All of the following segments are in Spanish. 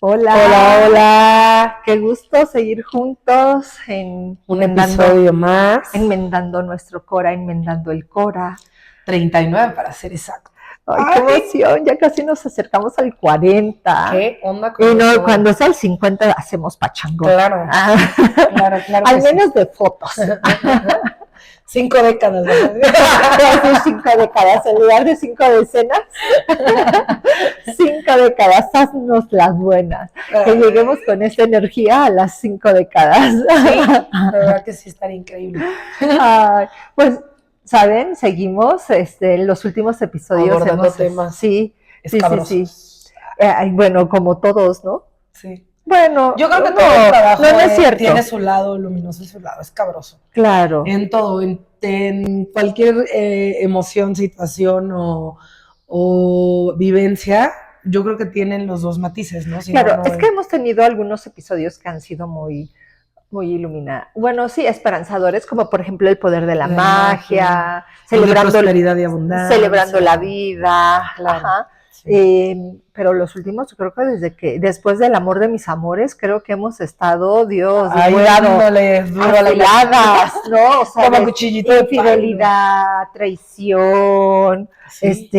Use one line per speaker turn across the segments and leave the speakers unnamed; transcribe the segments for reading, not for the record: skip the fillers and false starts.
Hola,
Hola, hola.
qué gusto seguir juntos en
Un episodio más.
enmendando nuestro Cora, enmendando el Cora.
39 para ser exacto.
Ay, qué
Ay,
emoción, ya casi nos acercamos al 40.
¿qué onda
Y
con
no,
eso?
cuando sea el 50 hacemos pachangón.
Claro,
Ah,
claro que
al
sí.
menos de fotos.
5 décadas, vas a decir.
Voy a decir 5 décadas en lugar de 5 decenas. 5 décadas, haznos las buenas. Que lleguemos con esa energía a las 5 décadas.
Sí, de verdad que sí estaría increíble.
Ay, pues, ¿saben? Seguimos, en los últimos episodios
Abordando
hemos,
temas
sí, sí, sí, sí.
escabrosos.
Bueno, como todos, ¿no?
Sí.
Bueno,
Yo creo que todo el
no, no,
trabajo
no es
tiene
cierto.
su lado luminoso y su lado escabroso.
Claro,
En todo, en cualquier emoción, situación o vivencia, yo creo que tienen los dos matices, ¿no? Si no,
claro,
no.
es que hemos tenido algunos episodios que han sido muy iluminados. Bueno, sí, esperanzadores, como por ejemplo el poder de la
La magia,
magia,
los de prosperidad y
celebrando la
abundancia,
vida,
claro,
ajá.
sí.
Pero los últimos, yo creo que después del amor de mis amores, creo que hemos estado, Dios,
Ahí
bueno,
dándole duro a la
afiladas, ¿no? O sea,
como
de
cuchillito de palo.
infidelidad, traición,
Sí,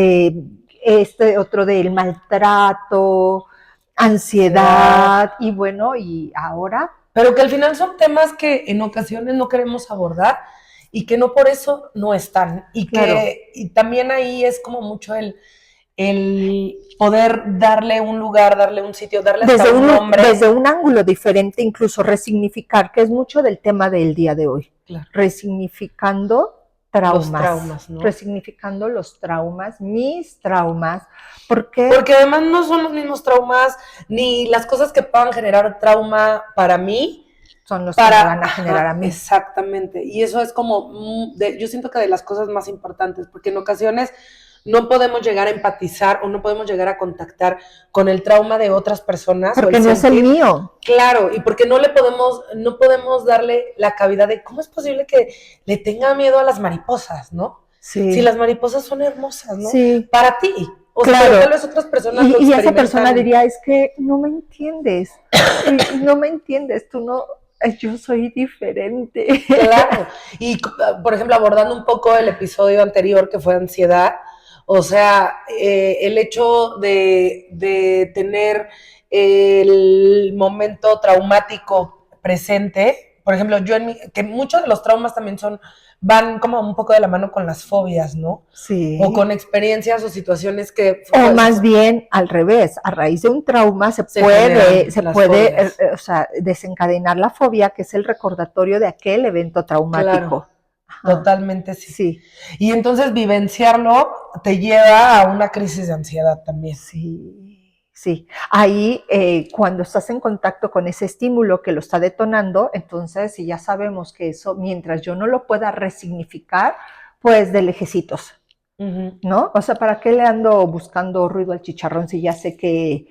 este otro del maltrato,
ansiedad.
ansiedad, y bueno, y ahora
Pero que al final son temas que en ocasiones no queremos abordar y que no por eso no están.
claro,
Y también ahí es como mucho el poder darle un lugar, darle un sitio, darle hasta un nombre.
desde un ángulo diferente, incluso resignificar, que es mucho del tema del día de hoy,
Claro.
resignificando
Los
traumas,
traumas, ¿no?
resignificando los traumas, mis traumas, porque
Porque además no son los mismos traumas, ni las cosas que puedan generar trauma para mí,
son los que me
para,
van a generar a
ajá,
mí.
exactamente. Y eso es como, yo siento que de las cosas más importantes, porque en ocasiones no podemos llegar a empatizar o no podemos llegar a contactar con el trauma de otras personas o el
Porque no es el
sentir,
mío.
claro, y porque no podemos darle la cavidad de cómo es posible que le tenga miedo a las mariposas, ¿no? Si
Sí,
las mariposas son hermosas, ¿no?
sí,
Para ti. O sea, pero tal
claro.
vez otras personas lo
Y esa persona
experimentan.
diría, es que no me entiendes, no me entiendes, tú no, yo soy diferente.
Claro. Y, por ejemplo, abordando un poco el episodio anterior que fue ansiedad, o sea, el hecho de tener el momento traumático presente, por ejemplo, que muchos de los traumas también van como un poco de la mano con las fobias, ¿no? O
Sí.
con experiencias o situaciones que
O más bien al revés, a raíz de un trauma
se generan
se
las
puede
fobias.
o sea, desencadenar la fobia, que es el recordatorio de aquel evento
Claro,
traumático. Ajá,
totalmente sí.
sí,
Y entonces vivenciarlo te lleva a una crisis de ansiedad también.
sí, sí. Ahí, cuando estás en contacto con ese estímulo que lo está detonando, entonces, si ya sabemos que eso, mientras yo no lo pueda resignificar, pues de lejecitos,
Ujú.
¿no? O sea, ¿para qué le ando buscando ruido al chicharrón si ya sé que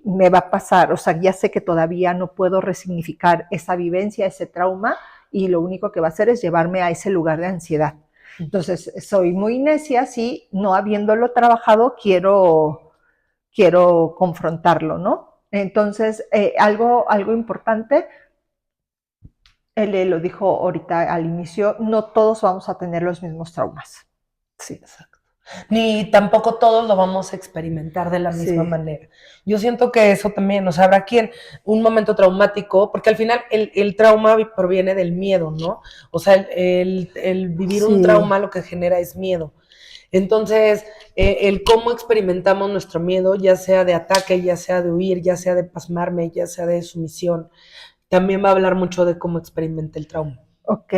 me va a pasar? O sea, ya sé que todavía no puedo resignificar esa vivencia, ese trauma, y lo único que va a hacer es llevarme a ese lugar de ansiedad. Entonces, soy muy necia si no habiéndolo trabajado quiero confrontarlo, ¿no? Entonces, algo importante, él lo dijo ahorita al inicio, no todos vamos a tener los mismos traumas.
Sí, exacto. Ni tampoco todos lo vamos a experimentar de la misma
Sí,
manera. Yo siento que eso también, o sea, habrá quien un momento traumático, porque al final el trauma proviene del miedo, ¿no? O sea, el vivir un
sí,
trauma lo que genera es miedo. Entonces, el cómo experimentamos nuestro miedo, ya sea de ataque, ya sea de huir, ya sea de pasmarme, ya sea de sumisión, también va a hablar mucho de cómo experimenta el trauma.
ok.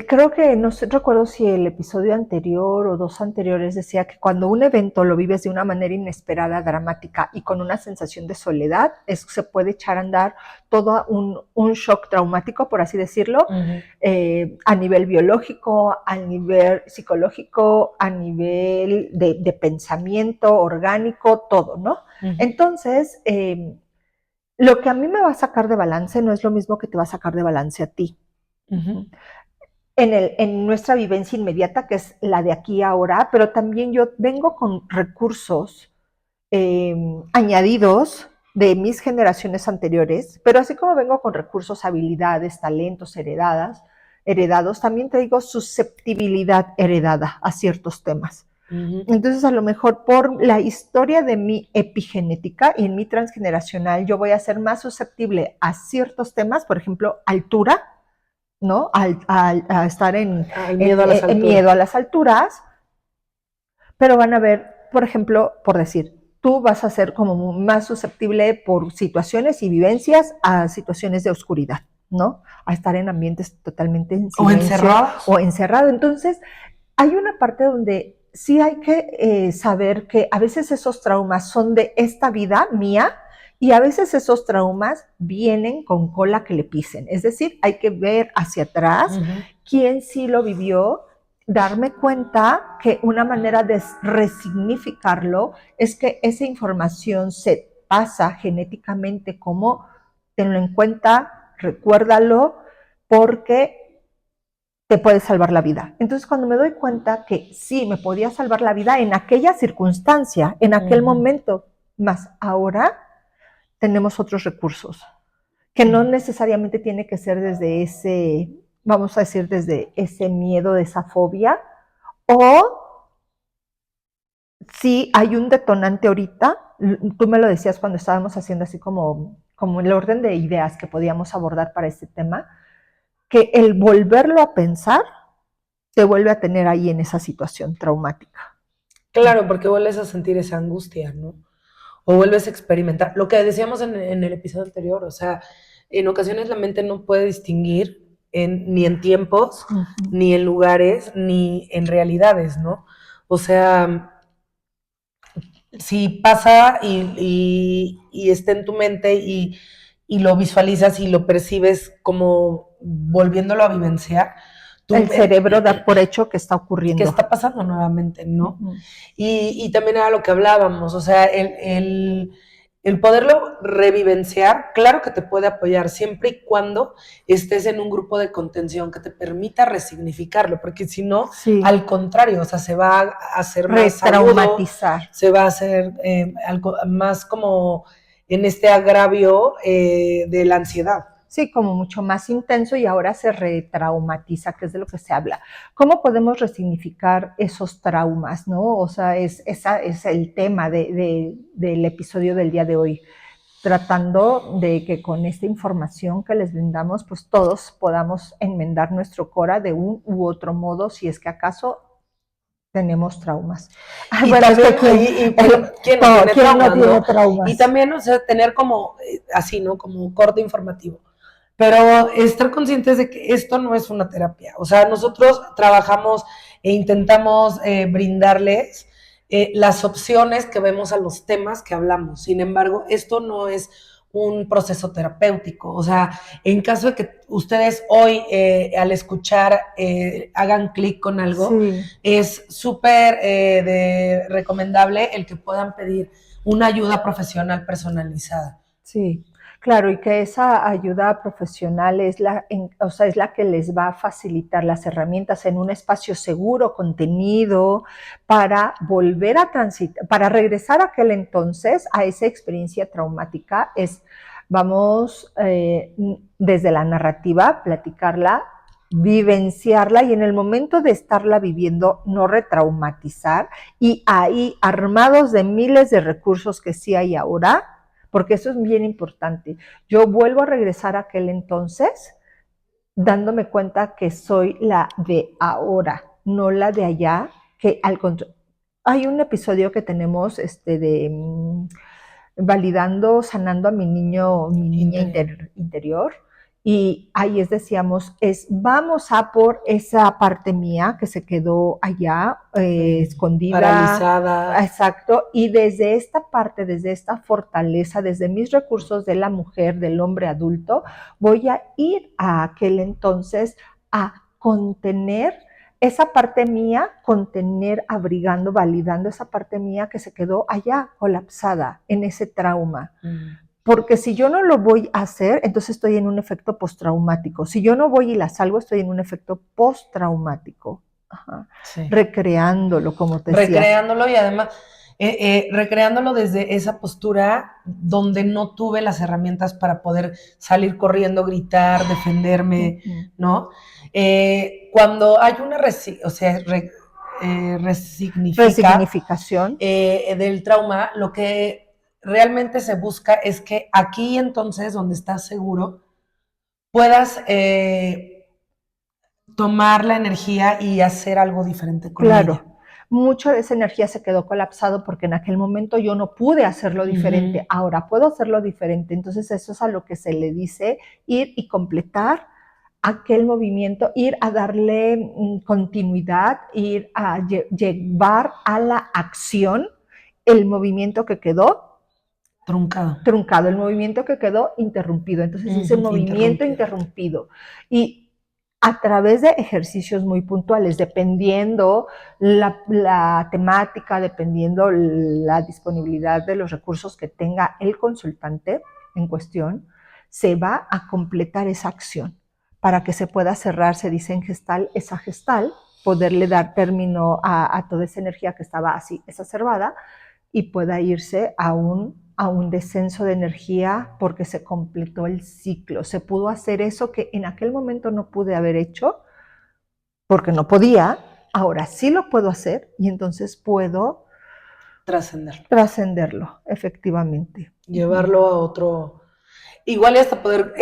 Creo que no sé, recuerdo si el episodio anterior o dos anteriores decía que cuando un evento lo vives de una manera inesperada, dramática y con una sensación de soledad, se puede echar a andar todo un shock traumático, por así decirlo,
Uh -huh.
a nivel biológico, a nivel psicológico, a nivel de pensamiento orgánico, todo, ¿no?
Uh -huh.
Entonces, lo que a mí me va a sacar de balance no es lo mismo que te va a sacar de balance a ti.
Uh -huh.
En nuestra vivencia inmediata, que es la de aquí y ahora, pero también yo vengo con recursos añadidos de mis generaciones anteriores, pero así como vengo con recursos, habilidades, talentos heredados, también traigo susceptibilidad heredada a ciertos temas. Entonces, a lo mejor por la historia de mi epigenética y en mi transgeneracional, yo voy a ser más susceptible a ciertos temas, por ejemplo, altura, ¿no? A estar en miedo a las alturas, pero van a ver, por ejemplo, por decir, tú vas a ser como más susceptible por situaciones y vivencias a situaciones de oscuridad, ¿no? A estar en ambientes totalmente en silencio. O encerrado. Entonces, hay una parte donde sí hay que saber que a veces esos traumas son de esta vida mía y a veces esos traumas vienen con cola que le pisen. Es decir, hay que ver hacia atrás quién sí lo vivió, darme cuenta que una manera de resignificarlo es que esa información se pasa genéticamente como tenlo en cuenta, recuérdalo, porque te puede salvar la vida. Entonces, cuando me doy cuenta que sí, me podía salvar la vida en aquella circunstancia, en aquel momento, más ahora tenemos otros recursos, que no necesariamente tiene que ser desde ese, vamos a decir, desde ese miedo, de esa fobia, o si hay un detonante ahorita, tú me lo decías cuando estábamos haciendo así como el orden de ideas que podíamos abordar para este tema, que el volverlo a pensar te vuelve a tener ahí en esa situación traumática.
Claro, porque vuelves a sentir esa angustia, ¿no? O vuelves a experimentar. Lo que decíamos en el episodio anterior, o sea, en ocasiones la mente no puede distinguir ni en tiempos, ni en lugares, ni en realidades, ¿no? O sea, si pasa y está en tu mente y lo visualizas y lo percibes como volviéndolo a vivenciar,
el cerebro da por hecho que está ocurriendo.
Que está pasando nuevamente, ¿no? Y también era lo que hablábamos, o sea, el poderlo revivenciar, claro que te puede apoyar siempre y cuando estés en un grupo de contención que te permita resignificarlo, porque si no, al contrario, o sea, se va a hacer más
retraumatizar,
se va a hacer algo más como en este agravio de la ansiedad.
Sí, como mucho más intenso y ahora se retraumatiza, que es de lo que se habla. ¿Cómo podemos resignificar esos traumas, no? O sea, esa es el tema del episodio del día de hoy, tratando de que con esta información que les brindamos, pues todos podamos enmendar nuestro cora de un u otro modo, si es que acaso tenemos traumas.
Y bueno, también, ¿quién no tiene traumas? Y también, o sea, tener como, así, ¿no? Como corte informativo. Pero estar conscientes de que esto no es una terapia. O sea, nosotros trabajamos e intentamos brindarles las opciones que vemos a los temas que hablamos. Sin embargo, esto no es un proceso terapéutico. O sea, en caso de que ustedes hoy al escuchar hagan clic con algo, es súper recomendable el que puedan pedir una ayuda profesional personalizada.
Sí. Claro, y que esa ayuda profesional es la que les va a facilitar las herramientas en un espacio seguro, contenido, para volver a transitar, para regresar a aquel entonces, a esa experiencia traumática, vamos desde la narrativa, platicarla, vivenciarla y en el momento de estarla viviendo, no retraumatizar, y ahí, armados de miles de recursos que sí hay ahora, porque eso es bien importante. Yo vuelvo a regresar a aquel entonces dándome cuenta que soy la de ahora, no la de allá, que al contrario. Hay un episodio que tenemos de validando, sanando a mi niña interior. Y ahí decíamos, vamos a por esa parte mía que se quedó allá, escondida.
Paralizada.
Exacto. Y desde esta parte, desde esta fortaleza, desde mis recursos de la mujer, del hombre adulto, voy a ir a aquel entonces a contener esa parte mía, contener, abrigando, validando esa parte mía que se quedó allá colapsada en ese trauma. Porque si yo no lo voy a hacer, entonces estoy en un efecto postraumático. Si yo no voy y la salvo, estoy en un efecto postraumático. Sí. Recreándolo, como te decía.
Recreándolo y además, recreándolo desde esa postura donde no tuve las herramientas para poder salir corriendo, gritar, defenderme, ¿no? Cuando hay una
resignificación
del trauma, lo que realmente se busca es que aquí entonces, donde estás seguro, puedas tomar la energía y hacer algo diferente con ella.
Mucho de esa energía se quedó colapsado porque en aquel momento yo no pude hacerlo diferente. Ahora puedo hacerlo diferente. Entonces eso es a lo que se le dice ir y completar aquel movimiento, ir a darle continuidad, ir a llevar a la acción el movimiento que quedó truncado, el movimiento que quedó interrumpido. Entonces ese movimiento interrumpido. Y a través de ejercicios muy puntuales, dependiendo la temática, dependiendo la disponibilidad de los recursos que tenga el consultante en cuestión, se va a completar esa acción para que se pueda cerrar, se dice en gestal, esa gestal, poderle dar término a toda esa energía que estaba así exacerbada y pueda irse a un descenso de energía porque se completó el ciclo. Se pudo hacer eso que en aquel momento no pude haber hecho porque no podía, ahora sí lo puedo hacer y entonces puedo trascenderlo, efectivamente.
Llevarlo a otro, igual y hasta poder,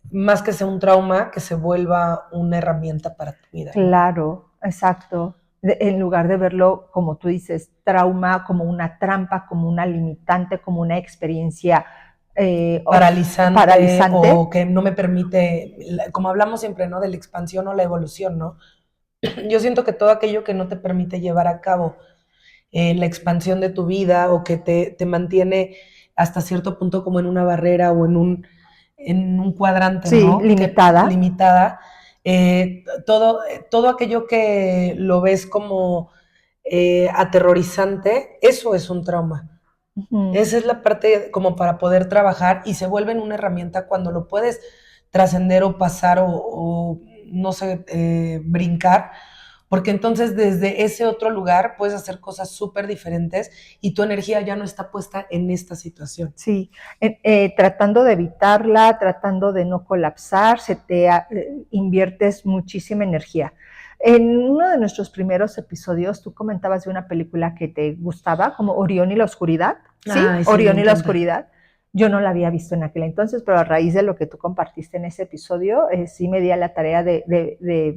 más que sea un trauma, que se vuelva una herramienta para tu vida.
Claro, exacto. En lugar de verlo, como tú dices, trauma, como una trampa, como una limitante, como una experiencia
paralizante o que no me permite, como hablamos siempre, ¿no? De la expansión o la evolución, ¿no? Yo siento que todo aquello que no te permite llevar a cabo la expansión de tu vida o que te mantiene hasta cierto punto como en una barrera o en un cuadrante,
sí,
¿no?
limitada.
Todo aquello que lo ves como aterrorizante, eso es un trauma. Esa es la parte como para poder trabajar y se vuelve en una herramienta cuando lo puedes trascender o pasar o no sé, brincar, porque entonces desde ese otro lugar puedes hacer cosas súper diferentes y tu energía ya no está puesta en esta situación.
Sí, tratando de evitarla, tratando de no colapsar, inviertes muchísima energía. En uno de nuestros primeros episodios tú comentabas de una película que te gustaba, como Orión y la Oscuridad. ¿Sí? Ay, sí, Orión y la Oscuridad. Yo no la había visto en aquel entonces, pero a raíz de lo que tú compartiste en ese episodio, sí me di a la tarea de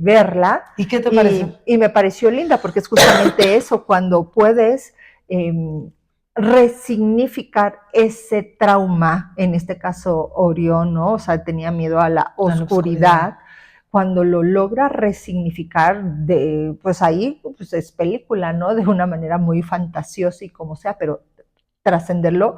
verla.
¿Y qué te pareció?
Y me pareció linda porque es justamente eso, cuando puedes resignificar ese trauma, en este caso Orión, ¿no? O sea, tenía miedo a la oscuridad. Cuando lo logra resignificar, pues ahí pues es película, ¿no? De una manera muy fantasiosa y como sea, pero trascenderlo.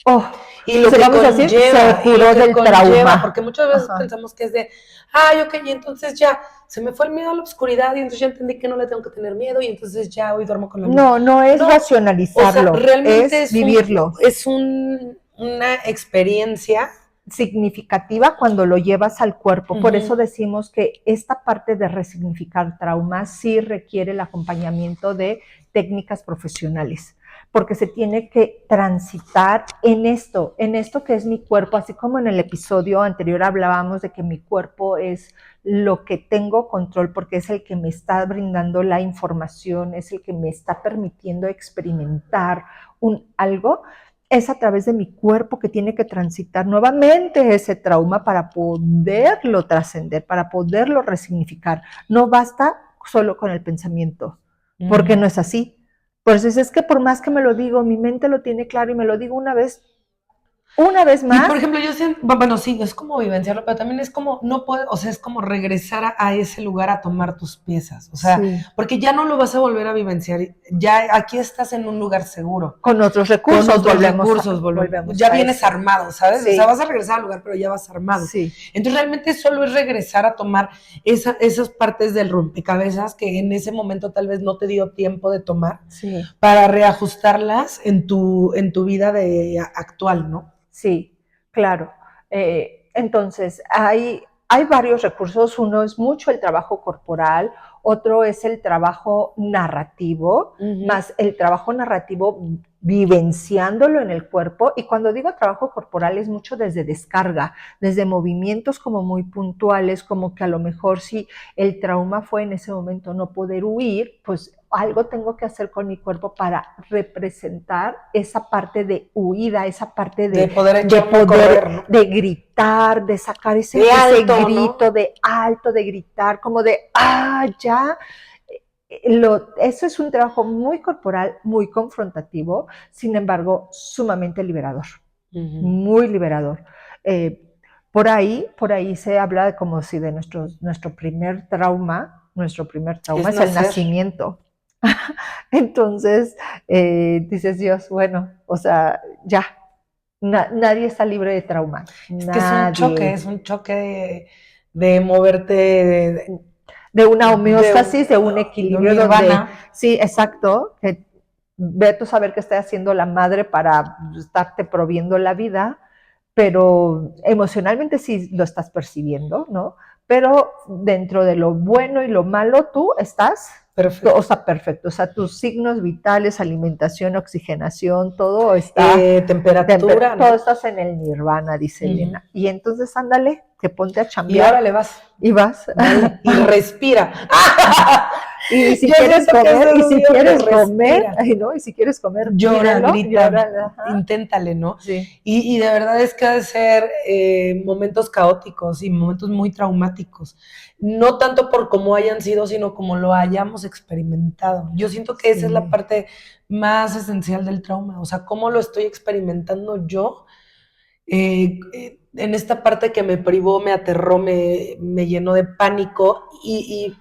Oh, y lo que vamos a decir,
se curó del trauma.
Porque muchas veces pensamos que es de, ay, ok, y entonces ya se me fue el miedo a la oscuridad y entonces ya entendí que no le tengo que tener miedo y entonces ya hoy duermo con la luz.
No es racionalizarlo, o sea, realmente es vivirlo.
Es una experiencia
significativa cuando lo llevas al cuerpo. Por eso decimos que esta parte de resignificar traumas sí requiere el acompañamiento de técnicas profesionales, porque se tiene que transitar en esto que es mi cuerpo, así como en el episodio anterior hablábamos de que mi cuerpo es lo que tengo control porque es el que me está brindando la información, es el que me está permitiendo experimentar algo. Es a través de mi cuerpo que tiene que transitar nuevamente ese trauma para poderlo trascender, para poderlo resignificar. No basta solo con el pensamiento, porque no es así. Por eso es que por más que me lo digo, mi mente lo tiene claro y me lo digo una vez más.
Y por ejemplo, yo siento, bueno, sí, es como vivenciarlo, pero también es como, no puede, o sea, es como regresar a ese lugar a tomar tus piezas, o sea, sí. Porque ya no lo vas a volver a vivenciar, ya aquí estás en un lugar seguro.
Con otros recursos,
volvemos ya vienes armado, ¿sabes? Sí. O sea, vas a regresar al lugar, pero ya vas armado.
Sí.
Entonces realmente solo es regresar a tomar esas partes del rompecabezas que en ese momento tal vez no te dio tiempo de tomar,
sí.
Para reajustarlas en tu vida actual, ¿no?
Sí, claro. Entonces, hay varios recursos. Uno es mucho el trabajo corporal, otro es el trabajo narrativo, más el trabajo narrativo vivenciándolo en el cuerpo, y cuando digo trabajo corporal es mucho desde descarga, desde movimientos como muy puntuales, como que a lo mejor si el trauma fue en ese momento no poder huir, pues algo tengo que hacer con mi cuerpo para representar esa parte de huida, esa parte de
poder, correr, ¿no?
de gritar, de sacar ese
alto,
grito, ¿no? De alto, de gritar, como de, ya. Eso es un trabajo muy corporal, muy confrontativo, sin embargo, sumamente liberador, muy liberador. Por ahí se habla de como si de nuestro primer trauma es el nacimiento. Entonces, dices, Dios, bueno, o sea, ya, nadie está libre de trauma.
Es que es un choque de moverte
de una homeostasis, de un equilibrio donde, sí, exacto, que ve tú saber que está haciendo la madre para estarte proviendo la vida, pero emocionalmente sí lo estás percibiendo, ¿no? Pero dentro de lo bueno y lo malo, tú estás perfecto. O sea, perfecto. O sea, tus signos vitales, alimentación, oxigenación, todo está.
Temperatura.
Todo estás en el nirvana, dice Elena. Y entonces, ándale, te ponte a chambear.
Y ahora le vas.
Y vas.
Dale, y respira.
Y si quieres comer, ¿no? Y si quieres comer,
llora, grita, inténtale, ¿no?
Sí.
Y de verdad es que ha de ser momentos caóticos y momentos muy traumáticos. No tanto por cómo hayan sido, sino como lo hayamos experimentado. Yo siento que esa es la parte más esencial del trauma. O sea, cómo lo estoy experimentando yo en esta parte que me privó, me aterró, me llenó de pánico y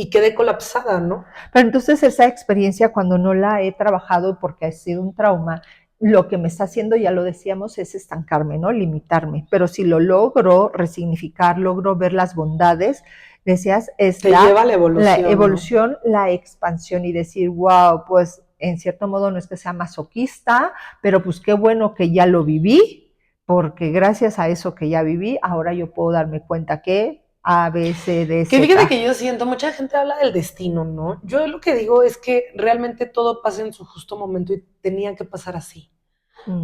quedé colapsada, ¿no?
Pero entonces esa experiencia, cuando no la he trabajado porque ha sido un trauma, lo que me está haciendo, ya lo decíamos, es estancarme, ¿no? Limitarme. Pero si lo logro resignificar, logro ver las bondades, decías, es
lleva la evolución,
¿no? La expansión, y decir, wow, pues en cierto modo no es que sea masoquista, pero pues qué bueno que ya lo viví, porque gracias a eso que ya viví, ahora yo puedo darme cuenta que A, B, C, D, Z.
Que fíjate que yo siento, mucha gente habla del destino, ¿no? Yo lo que digo es que realmente todo pasa en su justo momento y tenía que pasar así.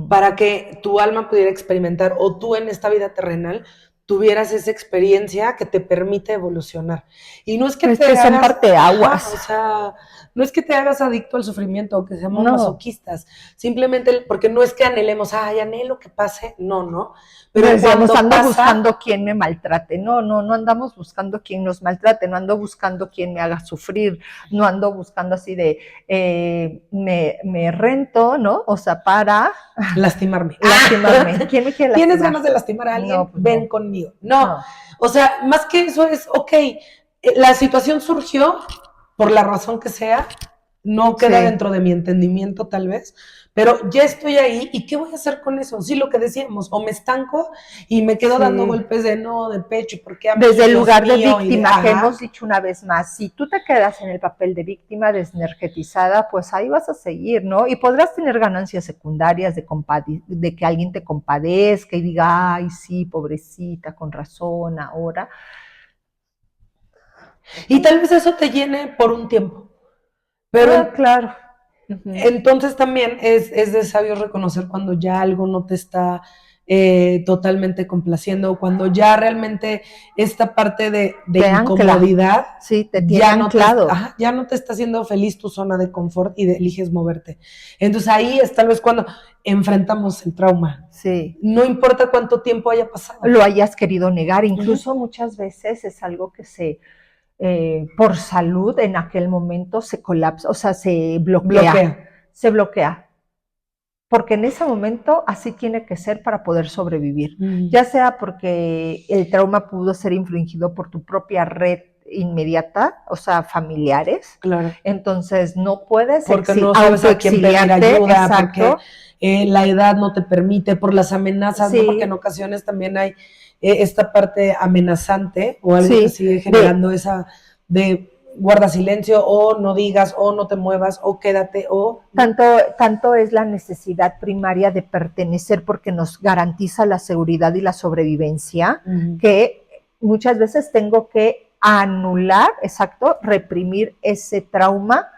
Para que tu alma pudiera experimentar, o tú en esta vida terrenal tuvieras esa experiencia que te permite evolucionar. Y no es que
son parteaguas.
O sea, no es que te hagas adicto al sufrimiento o que seamos masoquistas. Simplemente porque no es que anhelemos, anhelo que pase. No.
Pero decíamos, ando buscando quien me maltrate. No andamos buscando quien nos maltrate, no ando buscando quien me haga sufrir, no ando buscando así de, me rento, ¿no? O sea, para
lastimarme.
¿Quién me quiere lastimar?
¿Tienes ganas de lastimar a alguien? No, pues ven conmigo. No, o sea, más que eso es, ok, la situación surgió por la razón que sea, no queda dentro de mi entendimiento tal vez, pero ya estoy ahí, ¿y qué voy a hacer con eso? Sí, lo que decíamos, o me estanco y me quedo dando golpes de pecho, porque
desde el lugar de víctima, que hemos dicho una vez más, si tú te quedas en el papel de víctima desenergetizada, pues ahí vas a seguir, ¿no? Y podrás tener ganancias secundarias de que alguien te compadezca y diga, ay, sí, pobrecita, con razón, ahora.
Y tal vez eso te llene por un tiempo. Pero
claro.
Entonces también es de sabios reconocer cuando ya algo no te está totalmente complaciendo, cuando ya realmente esta parte de incomodidad
te tiene anclado.
Ya no te está haciendo feliz tu zona de confort y eliges moverte. Entonces ahí es tal vez cuando enfrentamos el trauma.
Sí.
No importa cuánto tiempo haya pasado.
Lo hayas querido negar, incluso muchas veces es algo que por salud en aquel momento se colapsa, o sea, se bloquea. Se bloquea. Porque en ese momento así tiene que ser para poder sobrevivir. Ya sea porque el trauma pudo ser infringido por tu propia red inmediata, o sea, familiares.
Claro.
Entonces no puedes
porque no sabes a quién pedir ayuda, porque la edad no te permite, por las amenazas, ¿no? Porque en ocasiones también hay esta parte amenazante o algo que sigue generando esa de guarda silencio, o no digas, o no te muevas, o quédate, o...
Tanto es la necesidad primaria de pertenecer, porque nos garantiza la seguridad y la sobrevivencia, que muchas veces tengo que anular, exacto, reprimir ese trauma,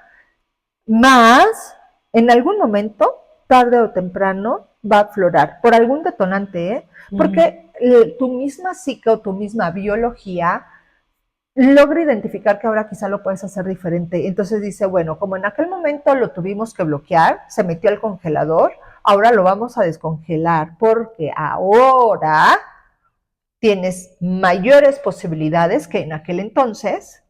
más en algún momento, tarde o temprano, va a aflorar por algún detonante, ¿eh? Porque tu misma psique o tu misma biología logra identificar que ahora quizá lo puedes hacer diferente. Entonces dice, bueno, como en aquel momento lo tuvimos que bloquear, se metió al congelador, ahora lo vamos a descongelar porque ahora tienes mayores posibilidades que en aquel entonces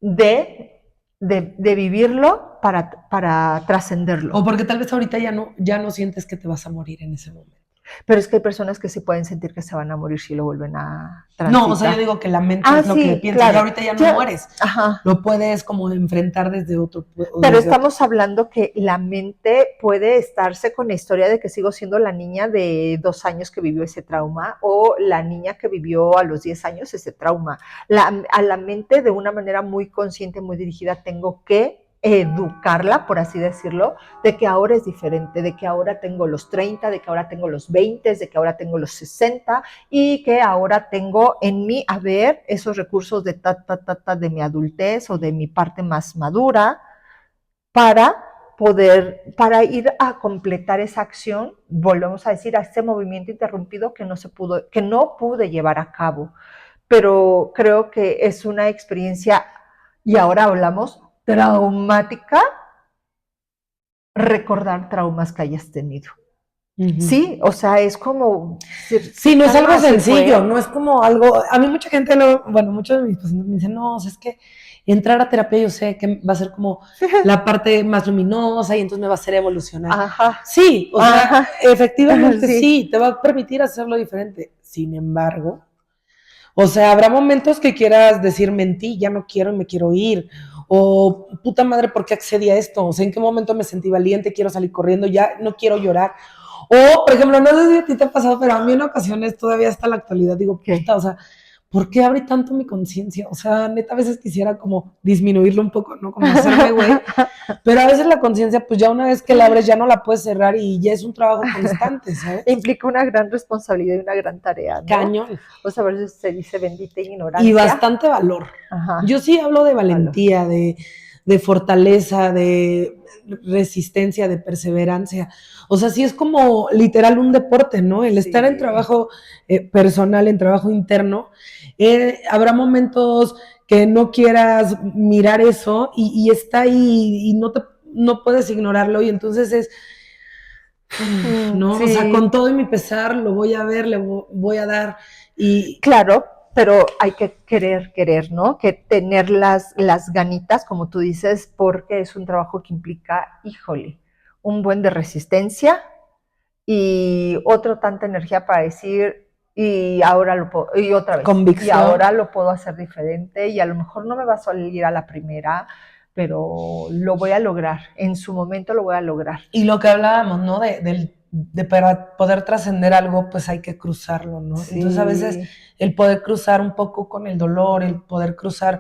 de vivirlo para trascenderlo.
O porque tal vez ahorita ya no sientes que te vas a morir en ese momento.
Pero es que hay personas que sí pueden sentir que se van a morir si lo vuelven a transitar.
No, o sea, yo digo que la mente es lo que piensa, claro. Y ahorita ya no mueres.
Ajá.
Lo puedes como enfrentar desde otro.
Pero estamos hablando que la mente puede estarse con la historia de que sigo siendo la niña de 2 años que vivió ese trauma o la niña que vivió a los 10 años ese trauma. A la mente de una manera muy consciente, muy dirigida, tengo que educarla, por así decirlo, de que ahora es diferente, de que ahora tengo los 30, de que ahora tengo los 20, de que ahora tengo los 60 y que ahora tengo en mi haber esos recursos de de mi adultez o de mi parte más madura para ir a completar esa acción, volvemos a decir, a este movimiento interrumpido que no pude llevar a cabo. Pero creo que es una experiencia, y ahora hablamos, traumática, recordar traumas que hayas tenido. Sí, o sea, es como...
Sí, no es algo sencillo, no es como algo... A mí mucha gente, muchos de mis pacientes me dicen, no, o sea, es que entrar a terapia yo sé que va a ser como la parte más luminosa y entonces me va a hacer evolucionar.
Ajá.
Sí, o sea, efectivamente sí, te va a permitir hacerlo diferente. Sin embargo, o sea, habrá momentos que quieras decir, mentí, ya no quiero y me quiero ir. O, puta madre, ¿por qué accedí a esto? O sea, ¿en qué momento me sentí valiente? Quiero salir corriendo, ya no quiero llorar. O, por ejemplo, no sé si a ti te ha pasado, pero a mí en ocasiones, todavía hasta la actualidad, digo, puta, o sea, ¿por qué abre tanto mi conciencia? O sea, neta, a veces quisiera como disminuirlo un poco, ¿no? Como hacerme güey. Pero a veces la conciencia, pues ya una vez que la abres, ya no la puedes cerrar y ya es un trabajo constante, ¿sabes?
Implica una gran responsabilidad y una gran tarea, ¿no?
Cañón.
O sea, a veces se dice bendita ignorancia.
Y bastante valor. Ajá. Yo sí hablo de valentía, de fortaleza, de resistencia, de perseverancia. O sea, sí es como literal un deporte, ¿no? El estar en trabajo personal, en trabajo interno, habrá momentos que no quieras mirar eso y está ahí y no puedes ignorarlo y entonces es, ¿no? Sí. O sea, con todo y mi pesar lo voy a ver, le voy a dar y...
Claro, pero hay que querer, ¿no? Que tener las ganitas, como tú dices, porque es un trabajo que implica, híjole, un buen de resistencia y otro tanta energía para decir, y ahora lo puedo, y otra vez,
convicción.
Y ahora lo puedo hacer diferente y a lo mejor no me va a salir a la primera, pero lo voy a lograr, en su momento lo voy a lograr.
Y lo que hablábamos, ¿no? De para poder trascender algo, pues hay que cruzarlo, ¿no? Sí. Entonces a veces el poder cruzar un poco con el dolor, el poder cruzar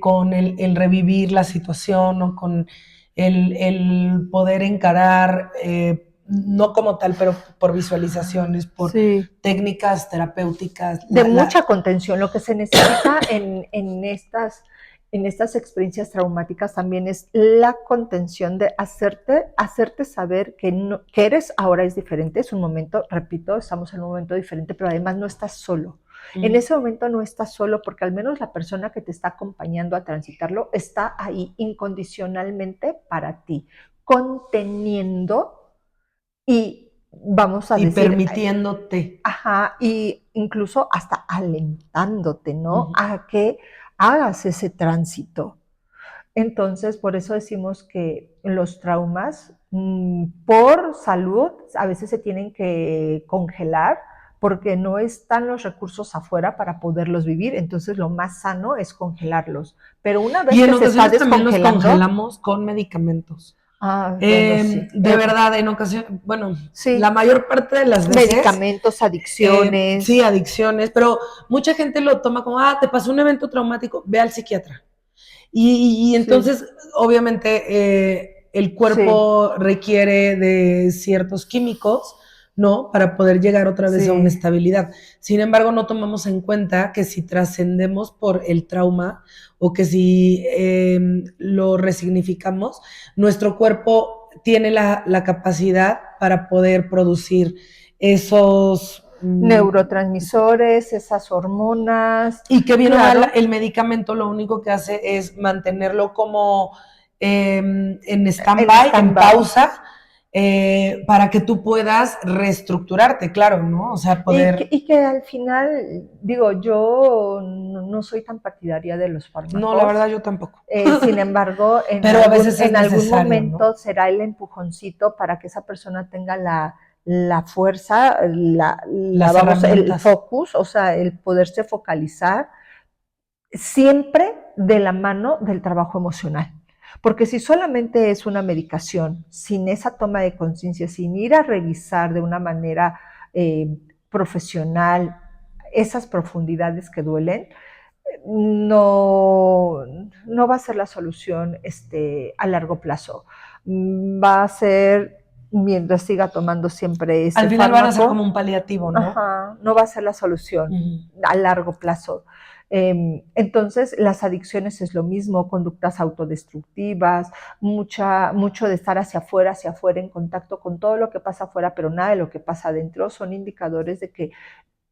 con el revivir la situación o con el poder encarar, no como tal, pero por visualizaciones, por técnicas terapéuticas.
De mucha contención, lo que se necesita en estas experiencias traumáticas también es la contención de hacerte saber que eres ahora es diferente, es un momento, repito, estamos en un momento diferente, pero además no estás solo. En ese momento no estás solo porque al menos la persona que te está acompañando a transitarlo está ahí incondicionalmente para ti, conteniendo y vamos a decir...
Y permitiéndote.
Ajá, y incluso hasta alentándote, ¿no? A que hagas ese tránsito. Entonces, por eso decimos que los traumas, por salud, a veces se tienen que congelar porque no están los recursos afuera para poderlos vivir. Entonces, lo más sano es congelarlos. Pero una vez que se está descongelando...
también los congelamos con medicamentos.
Ah, bueno, sí.
De verdad, en ocasión, bueno, la mayor parte de las veces...
Medicamentos, adicciones.
Sí, adicciones, pero mucha gente lo toma como, te pasó un evento traumático, ve al psiquiatra. Y entonces, obviamente, el cuerpo requiere de ciertos químicos ¿no? Para poder llegar otra vez a una
Sí.
estabilidad. Sin embargo, no tomamos en cuenta que si trascendemos por el trauma o que si lo resignificamos, nuestro cuerpo tiene la capacidad para poder producir esos...
Neurotransmisores, esas hormonas,
y que bien o mal,
claro,
el medicamento lo único que hace es mantenerlo como en
en
stand-by, en
stand-by.
pausa, para que tú puedas reestructurarte, claro, ¿no? O sea, poder...
Y que al final, digo, yo no soy tan partidaria de los
No, la verdad
fármacos.
yo tampoco.
Sin embargo,
Pero a veces es
en algún
necesario, ¿no?
momento será el empujoncito para que esa persona tenga la fuerza,
Las
vamos, el
herramientas.
focus, o sea, el poderse focalizar siempre de la mano del trabajo emocional. Porque si solamente es una medicación, sin esa toma de conciencia, sin ir a revisar de una manera profesional esas profundidades que duelen, no, no va a ser la solución a largo plazo. Va a ser, mientras siga tomando siempre
Al
ese
final van a ser como
fármaco,
un paliativo, ¿no?
ajá, no va a ser la solución a largo plazo. Entonces, las adicciones es lo mismo, conductas autodestructivas, mucho de estar hacia afuera, en contacto con todo lo que pasa afuera, pero nada de lo que pasa adentro, son indicadores de que,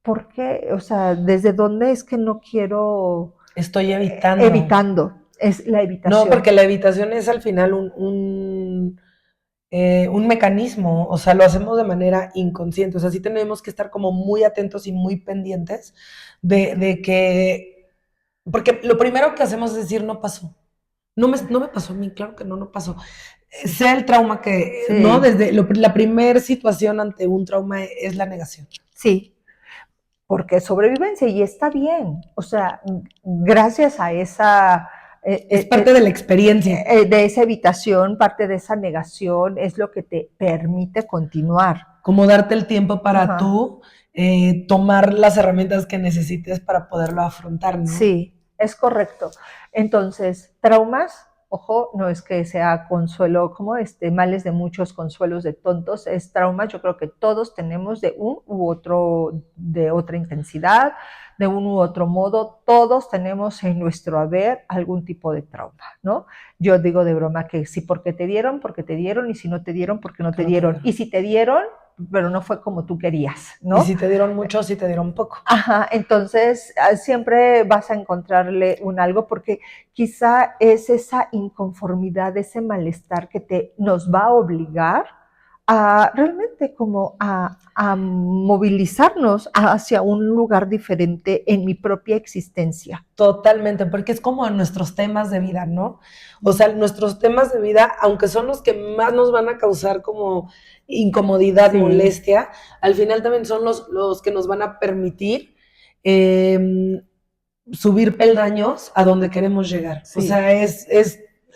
¿por qué? O sea, ¿desde dónde es que no quiero
Estoy evitando.
evitando? Es la
No, porque
evitación.
la evitación es al final un mecanismo, o sea, lo hacemos de manera inconsciente, o sea, sí tenemos que estar como muy atentos y muy pendientes de que, porque lo primero que hacemos es decir, no pasó. No me pasó a mí, claro que no, no pasó.
Sí,
Sea el trauma que, ¿no?
sí,
Desde la primera situación ante un trauma es la negación.
sí, porque es sobrevivencia y está bien. O sea, gracias a esa,
Es parte de la experiencia.
de esa evitación, parte de esa negación, es lo que te permite continuar.
Como darte el tiempo para
Ajá.
tú tomar las herramientas que necesites para poderlo afrontar, ¿no?
Sí, es correcto. Entonces, traumas, ojo, no es que sea consuelo, como males de muchos, consuelos de tontos, es trauma, yo creo que todos tenemos de un u otro, de otra intensidad, de un u otro modo, todos tenemos en nuestro haber algún tipo de trauma, ¿no? Yo digo de broma que si porque te dieron, y si no te dieron, porque no
Que
te
no te
dieron,
dieron.
y si te dieron, pero no fue como tú querías,
Y
¿no?
si te dieron mucho, si te dieron poco.
Ajá, entonces siempre vas a encontrarle un algo porque quizá es esa inconformidad, ese malestar que nos va a obligar a realmente como a movilizarnos hacia un lugar diferente en mi propia existencia.
Totalmente, porque es como nuestros temas de vida, ¿no? O sea, nuestros temas de vida, aunque son los que más nos van a causar como incomodidad,
Sí,
molestia, al final también son los que nos van a permitir eh, subir peldaños a donde queremos llegar. O
sí.
sea, es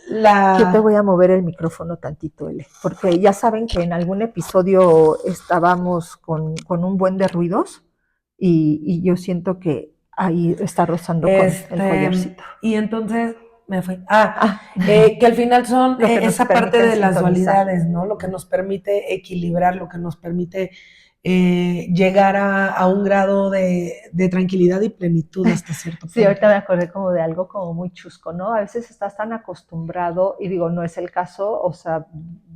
Yo te
la...
voy a mover el micrófono tantito, L, porque ya saben que en algún episodio estábamos con un buen de ruidos y yo siento que ahí está rozando con el collarcito.
Y entonces me fue. Ah,
Ah,
que al final son
lo que nos
esa parte
permiten
de las
sintonizar.
dualidades, ¿no? Lo que nos permite equilibrar, lo que nos permite llegar a un grado de tranquilidad y plenitud hasta cierto
Sí,
punto.
ahorita me acordé como de algo como muy chusco, ¿no? A veces estás tan acostumbrado, y digo, no es el caso, o sea,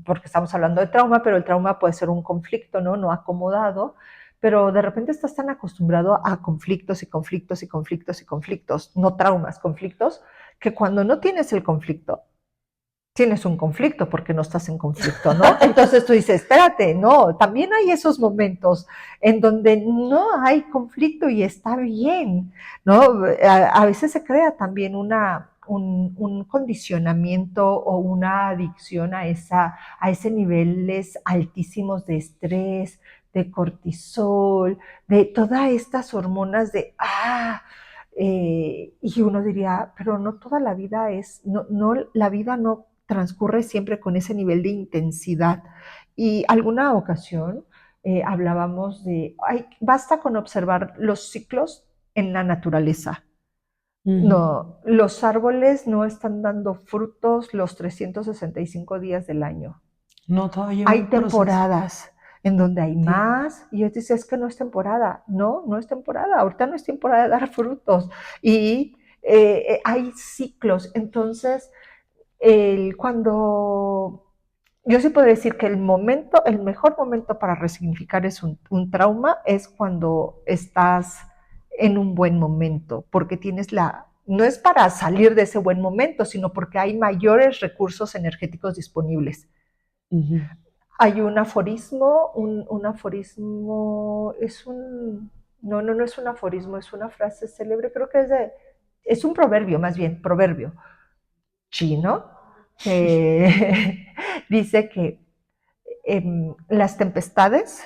porque estamos hablando de trauma, pero el trauma puede ser un conflicto, ¿no? No acomodado, pero de repente estás tan acostumbrado a conflictos y conflictos y conflictos y conflictos, no traumas, conflictos, que cuando no tienes el conflicto, tienes un conflicto porque no estás en conflicto, ¿no? Entonces tú dices, espérate, no, también hay esos momentos en donde no hay conflicto y está bien, ¿no? A veces se crea también un condicionamiento o una adicción a ese niveles altísimos de estrés, de cortisol, de todas estas hormonas y uno diría, pero no toda la vida la vida no transcurre siempre con ese nivel de intensidad. Y alguna ocasión hablábamos basta con observar los ciclos en la naturaleza.
Uh -huh.
No, los árboles no están dando frutos los 365 días del año.
No, todo lleva
Hay
un proceso.
temporadas. en donde hay
Sí.
más, y ellos dicen, es que no es temporada. No, no es temporada, ahorita no es temporada de dar frutos. Y hay ciclos. Entonces, cuando yo sí puedo decir que el mejor momento para resignificar es un trauma es cuando estás en un buen momento, porque no es para salir de ese buen momento, sino porque hay mayores recursos energéticos disponibles.
Uh-huh.
Hay un aforismo, no es un aforismo, es una frase célebre, creo que es un proverbio, más bien, proverbio chino, que dice que las tempestades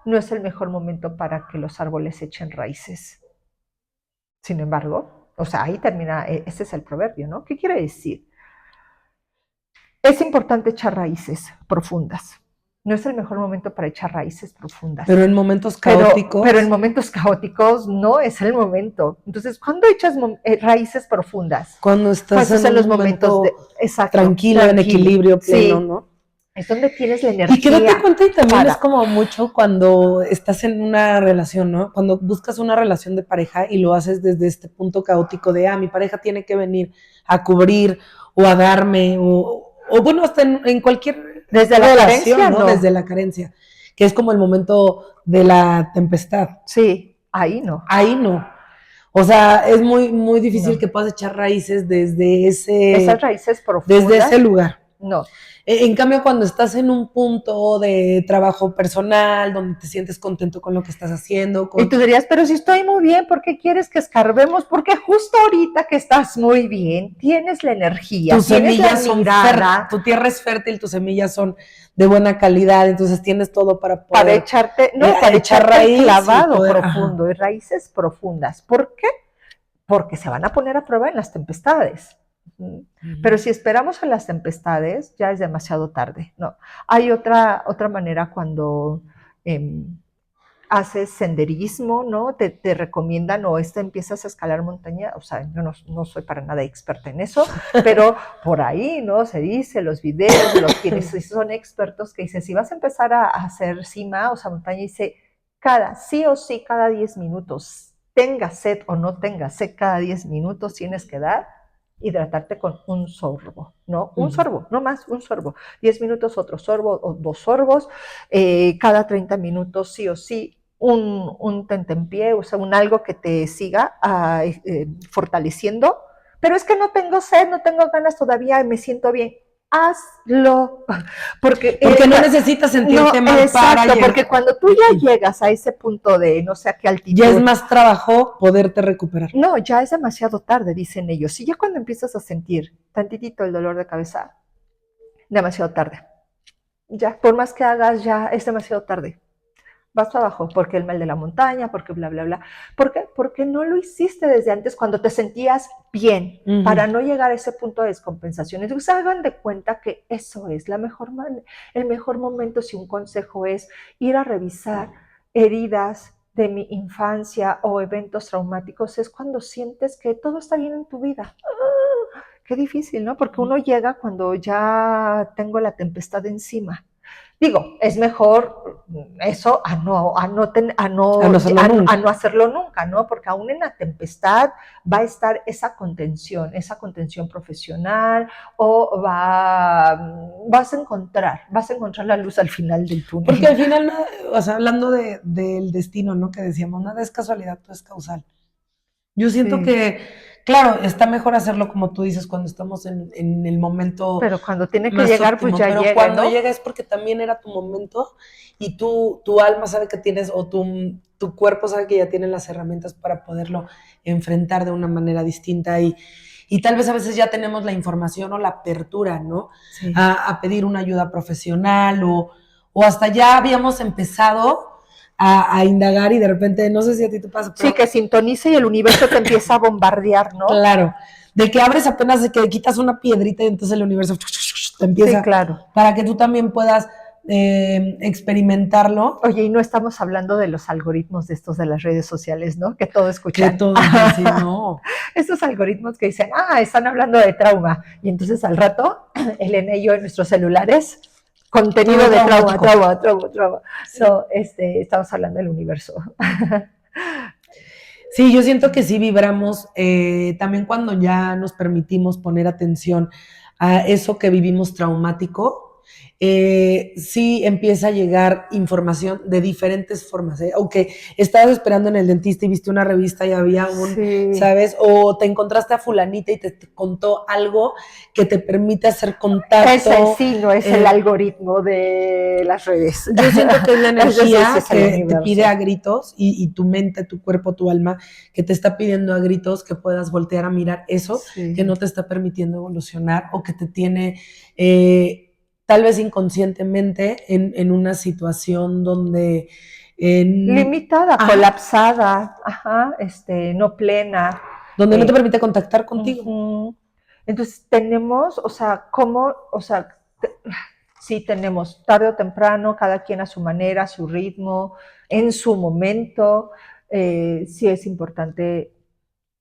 no es el mejor momento para que los árboles echen raíces. Sin embargo, o sea, ahí termina, ese es el proverbio, ¿no? ¿Qué quiere decir? Es importante echar raíces profundas. No es el mejor momento para echar raíces profundas.
Pero en momentos caóticos.
Pero en momentos caóticos no es el momento. Entonces, ¿cuándo echas raíces profundas?
Cuando estás
en los momentos
tranquilo, en equilibrio pleno, sí. ¿No?
Es donde tienes la energía.
Y que date cuenta, y también es como mucho cuando estás en una relación, ¿no? Cuando buscas una relación de pareja y lo haces desde este punto caótico de, mi pareja tiene que venir a cubrir o a darme, o bueno, hasta en cualquier
desde relación, la carencia,
¿no? Desde la carencia, que es como el momento de la tempestad.
Sí, ahí no.
Ahí no. O sea, es muy, muy difícil que puedas echar raíces desde
esas raíces profundas.
Desde ese lugar.
No.
En cambio, cuando estás en un punto de trabajo personal, donde te sientes contento con lo que estás haciendo.
Y tú dirías, pero si estoy muy bien, ¿por qué quieres que escarbemos? Porque justo ahorita que estás muy bien, tienes la energía,
tus
tienes
semillas
la mirada.
Tu tierra es fértil, tus semillas son de buena calidad, entonces tienes todo para poder.
Para echar raíz clavado profundo y raíces profundas. ¿Por qué? Porque se van a poner a prueba en las tempestades. Pero si esperamos a las tempestades, ya es demasiado tarde. No. Hay otra manera cuando haces senderismo, ¿no? Te recomiendan o empiezas a escalar montaña, o sea, yo no soy para nada experta en eso, pero por ahí, ¿no? Se dice, los videos de los quienes son expertos que dicen, si vas a empezar a hacer cima, o sea, montaña, dice, sí o sí, cada 10 minutos, tengas sed o no tengas sed, cada 10 minutos tienes que hidratarte con un sorbo, ¿no? Un sorbo, no más, un sorbo. 10 minutos otro sorbo o 2 sorbos, cada 30 minutos sí o sí, un tentempié, o sea, un algo que te siga fortaleciendo. Pero es que no tengo sed, no tengo ganas todavía, me siento bien. Hazlo. Porque
no necesitas sentirte mal
exacto, porque cuando tú ya llegas a ese punto de no sé a qué altitud.
Ya es más trabajo poderte recuperar.
No, ya es demasiado tarde, dicen ellos. Y ya cuando empiezas a sentir tantitito el dolor de cabeza, demasiado tarde. Ya, por más que hagas, ya es demasiado tarde. Vas para abajo, porque el mal de la montaña, porque bla, bla, bla. ¿Por qué? Porque no lo hiciste desde antes cuando te sentías bien, para no llegar a ese punto de descompensación. Entonces hagan de cuenta que eso es el mejor momento, si un consejo es ir a revisar heridas de mi infancia o eventos traumáticos, es cuando sientes que todo está bien en tu vida. Qué difícil, ¿no? Porque uno llega cuando ya tengo la tempestad encima. Digo, es mejor eso a no hacerlo nunca, ¿no? Porque aún en la tempestad va a estar esa contención profesional, o vas a encontrar la luz al final del túnel.
Porque al final, o sea, hablando del destino, ¿no? Que decíamos, nada es casualidad, todo es causal. Yo siento que, claro, está mejor hacerlo como tú dices, cuando estamos en el momento.
Pero cuando tiene que llegar, óptimo, pues ya llega.
Pero cuando llega es porque también era tu momento y tu alma sabe que tienes, o tu cuerpo sabe que ya tiene las herramientas para poderlo enfrentar de una manera distinta. Y tal vez a veces ya tenemos la información o la apertura, ¿no? Sí. A pedir una ayuda profesional o hasta ya habíamos empezado a indagar y de repente, no sé si a ti te pasa.
Pero sí, que sintoniza y el universo te empieza a bombardear, ¿no?
Claro, de que abres apenas, de que quitas una piedrita y entonces el universo te empieza.
Sí, claro.
Para que tú también puedas experimentarlo.
Oye, y no estamos hablando de los algoritmos de estos de las redes sociales, ¿no? Que todo escuchan.
Que todo, sí, no.
Esos algoritmos que dicen, están hablando de trauma. Y entonces al rato, Elena y yo en nuestros celulares, contenido
Todo
de trauma,
traumático.
trauma, trauma, trauma.
Sí.
No, estamos hablando del universo.
Sí, yo siento que sí vibramos, también cuando ya nos permitimos poner atención a eso que vivimos traumático, sí empieza a llegar información de diferentes formas, ¿eh? Aunque estabas esperando en el dentista y viste una revista y había
Sí.
¿sabes? O te encontraste a fulanita y te contó algo que te permite hacer contacto.
Ese sí, no es el algoritmo de las redes.
Yo siento que es la energía
es
que te pide a gritos y tu mente, tu cuerpo, tu alma, que te está pidiendo a gritos que puedas voltear a mirar eso
Sí.
que no te está permitiendo evolucionar o que te tiene tal vez inconscientemente en una situación donde...
limitada, colapsada, no plena.
Donde no te permite contactar contigo.
Entonces tenemos, o sea, ¿cómo? O sea, sí tenemos tarde o temprano, cada quien a su manera, a su ritmo, en su momento. Sí es importante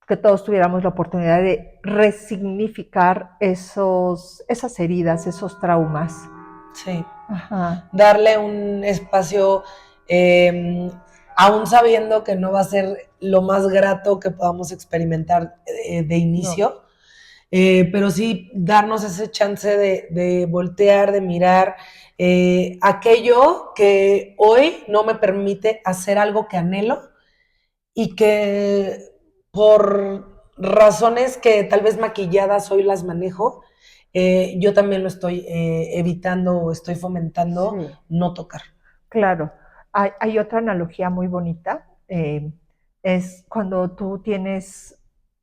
que todos tuviéramos la oportunidad de resignificar esas heridas, esos traumas.
Sí.
Ajá.
Darle un espacio, aún sabiendo que no va a ser lo más grato que podamos experimentar de inicio, no. Pero sí darnos ese chance de voltear, de mirar aquello que hoy no me permite hacer algo que anhelo y que por razones que tal vez maquilladas hoy las manejo, yo también lo estoy evitando o estoy fomentando no tocar.
Claro. Hay otra analogía muy bonita. Es cuando tú tienes,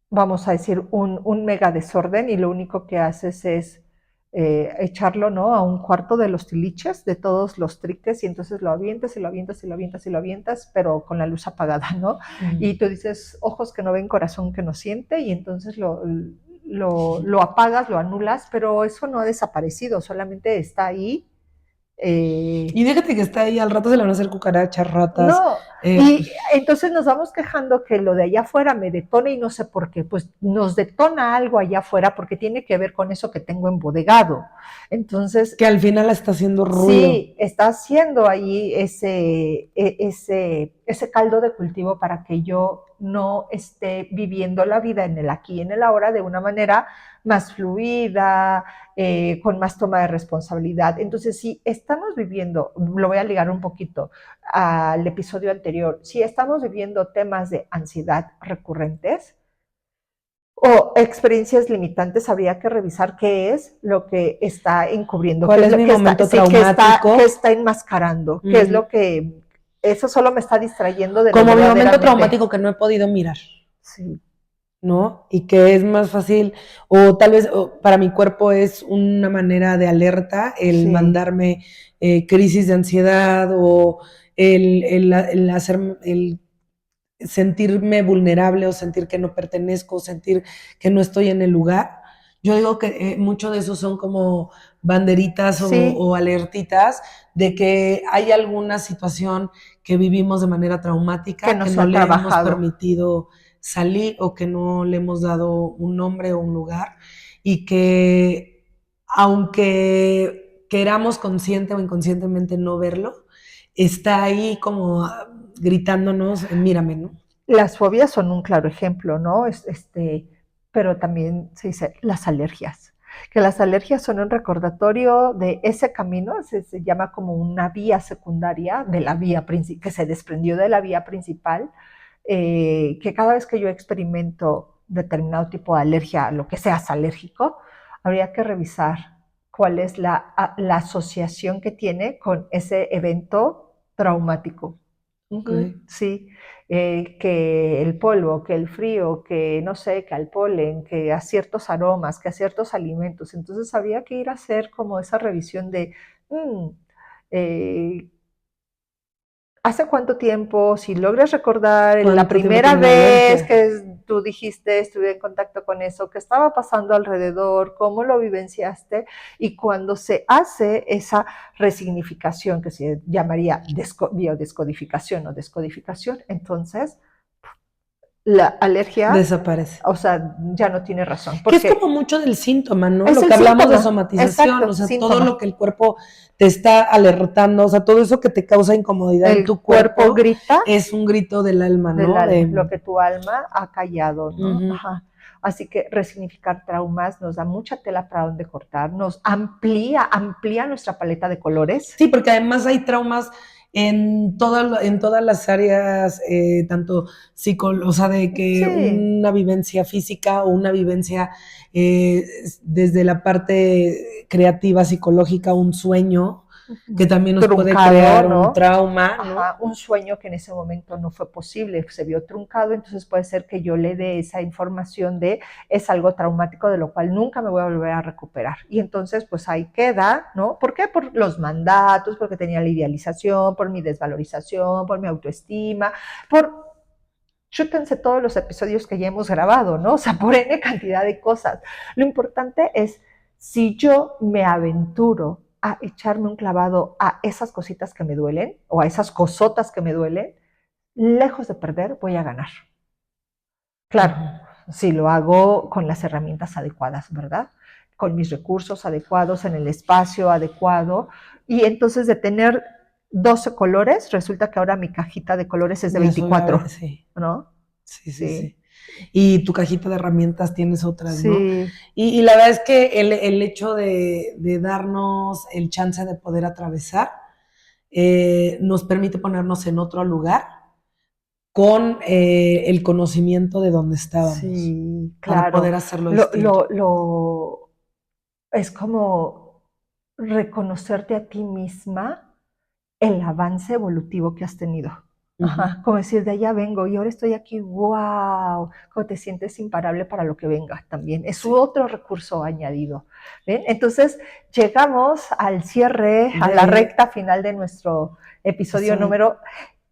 vamos a decir, un mega desorden y lo único que haces es echarlo, ¿no?, a un cuarto de los tiliches, de todos los triques, y entonces lo avientas y lo avientas y lo avientas y lo avientas, pero con la luz apagada, ¿no? Y tú dices, ojos que no ven, corazón que no siente, y entonces lo apagas, lo anulas, pero eso no ha desaparecido, solamente está ahí.
Y déjate que está ahí, al rato se le van a hacer cucarachas, ratas.
No, y entonces nos vamos quejando que lo de allá afuera me detona y no sé por qué. Pues nos detona algo allá afuera porque tiene que ver con eso que tengo embodegado. Entonces.
Que al final está haciendo ruido.
Sí, está haciendo ahí ese caldo de cultivo para que yo no esté viviendo la vida en el aquí y en el ahora de una manera más fluida, con más toma de responsabilidad. Entonces, si estamos viviendo, lo voy a ligar un poquito al episodio anterior, si estamos viviendo temas de ansiedad recurrentes o experiencias limitantes, habría que revisar qué es lo que está encubriendo,
¿Cuál
qué
es
lo
mi
que
momento
está,
traumático?
qué está enmascarando, qué es lo que, eso solo me está distrayendo de
como mi momento traumático que no he podido mirar.
Sí.
¿No? Y que es más fácil, o tal vez para mi cuerpo es una manera de alerta el mandarme crisis de ansiedad o el sentirme vulnerable o sentir que no pertenezco o sentir que no estoy en el lugar. Yo digo que mucho de eso son como banderitas o alertitas de que hay alguna situación que vivimos de manera traumática que no le hemos permitido salir o que no le hemos dado un nombre o un lugar y que aunque queramos consciente o inconscientemente no verlo, está ahí como gritándonos, mírame, ¿no?
Las fobias son un claro ejemplo, ¿no? Pero también se dice las alergias, que las alergias son un recordatorio de ese camino, se llama como una vía secundaria de la vía que se desprendió de la vía principal, que cada vez que yo experimento determinado tipo de alergia, a lo que seas alérgico, habría que revisar cuál es la asociación que tiene con ese evento traumático.
Okay.
Sí, que el polvo, que el frío, que no sé, que al polen, que a ciertos aromas, que a ciertos alimentos. Entonces habría que ir a hacer como esa revisión de ¿hace cuánto tiempo? Si logras recordar la primera vez que tú dijiste, estuve en contacto con eso, qué estaba pasando alrededor, cómo lo vivenciaste, y cuando se hace esa resignificación, que se llamaría biodescodificación o descodificación, entonces la alergia,
desaparece.
o sea, ya no tiene razón.
Que es como mucho del síntoma, ¿no?
Es
Lo
el
que hablamos
síntoma.
de somatización,
Exacto,
o sea,
síntoma.
todo lo que el cuerpo te está alertando, o sea, todo eso que te causa incomodidad en
El
tu
cuerpo grita
es un grito del alma,
del
¿no?
alma, lo que tu alma ha callado, ¿no?
Ujú.
Ajá. Así que resignificar traumas nos da mucha tela para donde cortar, nos amplía nuestra paleta de colores.
Sí, porque además hay traumas en todas las áreas, tanto o sea, de que
Sí.
una vivencia física o una vivencia desde la parte creativa, psicológica, un sueño, que también nos puede
Truncado,
crear
¿no?
un trauma, ¿no?
Ajá, un sueño que en ese momento no fue posible, se vio truncado, entonces puede ser que yo le dé esa información de es algo traumático de lo cual nunca me voy a volver a recuperar. Y entonces pues ahí queda, ¿no? ¿Por qué? Por los mandatos, porque tenía la idealización, por mi desvalorización, por mi autoestima, por chútense todos los episodios que ya hemos grabado, ¿no? O sea, por N cantidad de cosas. Lo importante es, si yo me aventuro a echarme un clavado a esas cositas que me duelen, o a esas cosotas que me duelen, lejos de perder, voy a ganar. Claro, si lo hago con las herramientas adecuadas, ¿verdad? Con mis recursos adecuados, en el espacio adecuado, y entonces de tener 12 colores, resulta que ahora mi cajita de colores es de 24,
sí.
¿no?
Sí. Y tu cajita de herramientas tienes otras,
sí.
¿no? Y la verdad es que el hecho de darnos el chance de poder atravesar nos permite ponernos en otro lugar con el conocimiento de dónde estábamos.
Sí, claro.
Para poder hacerlo distinto.
Es como reconocerte a ti misma el avance evolutivo que has tenido. Ajá, como decir, de allá vengo y ahora estoy aquí, wow, como te sientes imparable para lo que venga también. Es otro recurso añadido. ¿Ven? Entonces, llegamos al cierre, a la recta final de nuestro episodio número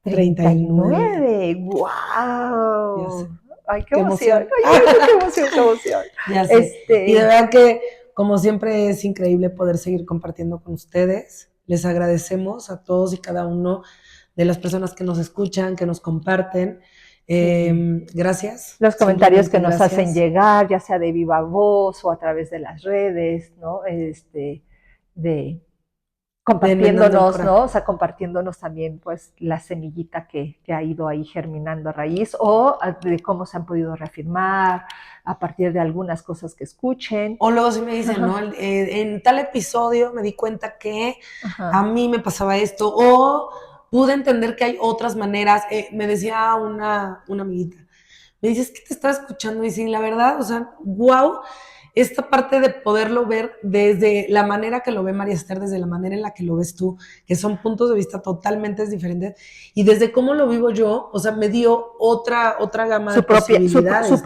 39. ¡Wow! ¡Ay, qué emoción! ¡Ay, qué emoción, qué emoción!
Ya sé. Y de verdad que, como siempre, es increíble poder seguir compartiendo con ustedes. Les agradecemos a todos y cada uno de las personas que nos escuchan, que nos comparten. Gracias.
Los comentarios que nos hacen llegar, ya sea de viva voz o a través de las redes, ¿no? Compartiéndonos, ¿no? O sea, compartiéndonos también, pues, la semillita que ha ido ahí germinando a raíz, o de cómo se han podido reafirmar a partir de algunas cosas que escuchen.
O luego sí me dicen, ¿no? En tal episodio me di cuenta que a mí me pasaba esto, o pude entender que hay otras maneras. Me decía una amiguita, me dice, es que te estaba escuchando, y sí, la verdad, o sea, wow, esta parte de poderlo ver desde la manera que lo ve María Esther, desde la manera en la que lo ves tú, que son puntos de vista totalmente diferentes, y desde cómo lo vivo yo, o sea, me dio otra gama de posibilidades.
Su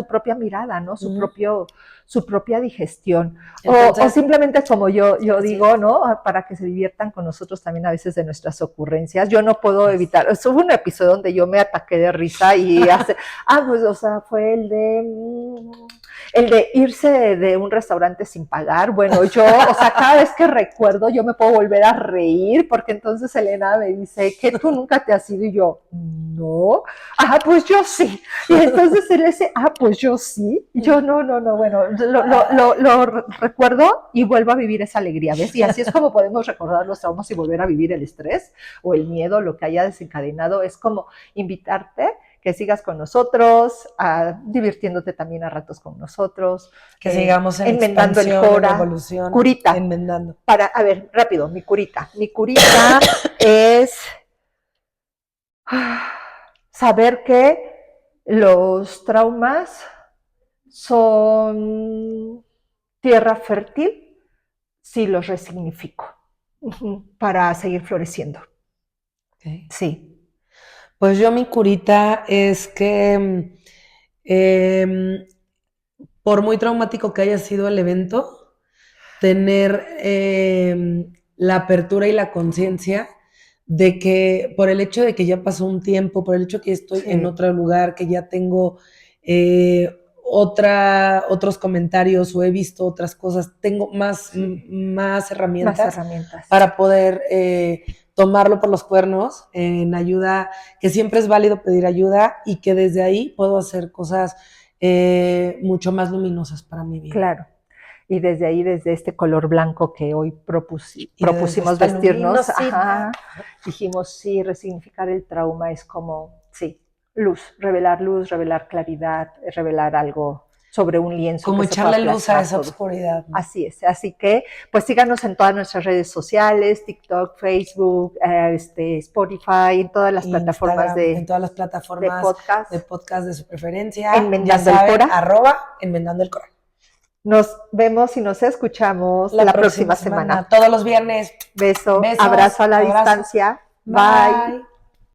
propia mirada, ¿no? Su propia digestión. Entonces, o simplemente como yo digo, ¿no? Para que se diviertan con nosotros también a veces de nuestras ocurrencias. Yo no puedo evitar, hubo un episodio donde yo me ataqué de risa y pues, o sea, fue el de irse de un restaurante sin pagar. Bueno, yo, o sea, cada vez que recuerdo, yo me puedo volver a reír, porque entonces Elena me dice, ¿que tú nunca te has ido? Y yo, no. Pues yo sí. Y entonces él dice, pues yo sí. Y yo, no, bueno, lo recuerdo y vuelvo a vivir esa alegría, ¿ves? Y así es como podemos recordar los traumas y volver a vivir el estrés o el miedo, lo que haya desencadenado. Es como invitarte que sigas con nosotros, divirtiéndote también a ratos con nosotros.
Que sigamos en
enmendando el cora.
Evolución.
Curita.
Enmendando.
A ver, rápido, mi curita. Mi curita es saber que los traumas son tierra fértil si los resignifico para seguir floreciendo.
Okay.
Sí.
Pues yo mi curita es que por muy traumático que haya sido el evento, tener la apertura y la conciencia de que por el hecho de que ya pasó un tiempo, por el hecho de que estoy en otro lugar, que ya tengo otros comentarios o he visto otras cosas, tengo más herramientas para poder tomarlo por los cuernos, en ayuda, que siempre es válido pedir ayuda y que desde ahí puedo hacer cosas mucho más luminosas para mi vida.
Claro. Y desde ahí, desde este color blanco que hoy propusimos
esta
vestirnos,
luminosidad.
dijimos, sí, resignificar el trauma es como, sí, luz, revelar claridad, revelar algo sobre un lienzo.
Como
que
echarle
se pueda
luz a
plasmar
esa
todo.
oscuridad, ¿no?
Así es, así que pues síganos en todas nuestras redes sociales, TikTok, Facebook, Spotify, en todas las plataformas
en todas las plataformas
de
podcast de su preferencia.
Enmendando
ya saben,
el Cora.
@enmendando el Cora.
Nos vemos y nos escuchamos la próxima semana.
Todos los viernes.
Beso,
Besos,
abrazo a la
abrazos.
distancia.
Bye.